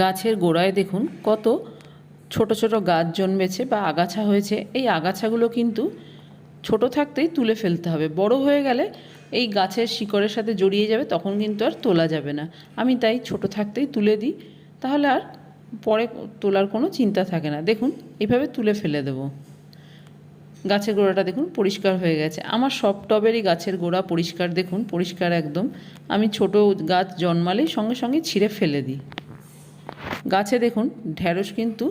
গাছের গোড়ায় দেখুন কত ছোট ছোট গাছ জন্মেছে বা আগাছা হয়েছে। এই আগাছাগুলো কিন্তু ছোট থাকতেই তুলে ফেলতে হবে, বড় হয়ে গেলে এই গাছের শিকড়ের সাথে জড়িয়ে যাবে, তখন কিন্তু আর তোলা যাবে না। আমি তাই ছোট থাকতেই তুলে দিই, তাহলে আর পরে তোলার কোনো চিন্তা থাকে না। দেখুন এইভাবে তুলে ফেলে দেবো। গাছের গোড়াটা দেখুন পরিষ্কার হয়ে গেছে। আমার সব টবেরই গাছের গোড়া পরিষ্কার, দেখুন পরিষ্কার একদম। আমি ছোট গাছ জন্মালেই সঙ্গে সঙ্গে ছিঁড়ে ফেলে দিই। গাছে দেখুন ঢ্যাঁড়স কিন্তু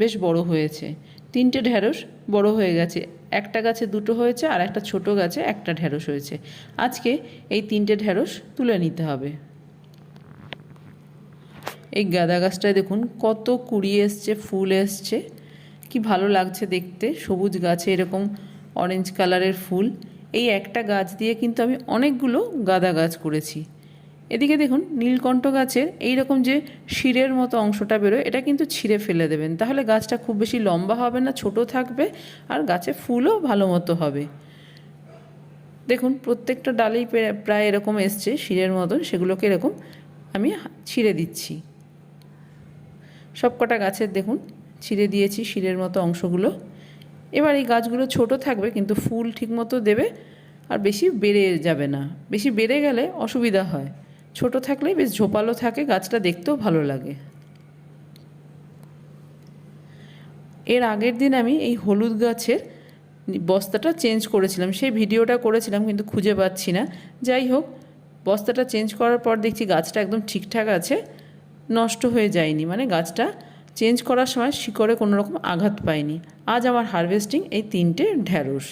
বেশ বড় হয়েছে, 3টে ঢ্যাঁড়স বড় হয়ে গেছে। একটা গাছে 2টো হয়েছে আর একটা ছোট গাছে একটা ঢ্যাঁড়স হয়েছে। আজকে এই 3টে ঢ্যাঁড়স তুলে নিতে হবে। এই গাঁদা গাছটায় দেখুন কত কুড়ি এসছে, ফুল এসছে, কি ভালো লাগছে দেখতে। সবুজ গাছে এরকম অরেঞ্জ কালারের ফুল। এই একটা গাছ দিয়ে কিন্তু আমি অনেকগুলো গাঁদা গাছ করেছি। এদিকে দেখুন নীলকণ্ঠ গাছের এই রকম যে শিরের মতো অংশটা বেরোয়, এটা কিন্তু ছিঁড়ে ফেলে দেবেন, তাহলে গাছটা খুব বেশি লম্বা হবে না, ছোট থাকবে আর গাছে ফুলও ভালো মতো হবে। দেখুন প্রত্যেকটা ডালেই প্রায় এরকম এসছে শিরের মতন, সেগুলোকে এরকম আমি ছিঁড়ে দিচ্ছি। সবকটা গাছের দেখুন ছিঁড়ে দিয়েছি শিরের মতো অংশগুলো। এবার এই গাছগুলো ছোট থাকবে কিন্তু ফুল ঠিকমতো দেবে আর বেশি বেড়ে যাবে না। বেশি বেড়ে গেলে অসুবিধা হয়, ছোট থাকলেই বেশ ঝোপালো থাকে, গাছটা দেখতেও ভালো লাগে। এর আগের দিন আমি এই হলুদ গাছের বস্তাটা চেঞ্জ করেছিলাম, সেই ভিডিওটা করেছিলাম কিন্তু খুঁজে পাচ্ছি না। যাই হোক, বস্তাটা চেঞ্জ করার পর দেখছি গাছটা একদম ঠিকঠাক আছে, নষ্ট হয়ে যায়নি, মানে গাছটা চেঞ্জ করার সময় শিকড়ে কোনো রকম আঘাত পায়নি। আজ আমার হারভেস্টিং এই 3টে ঢ্যাঁড়স।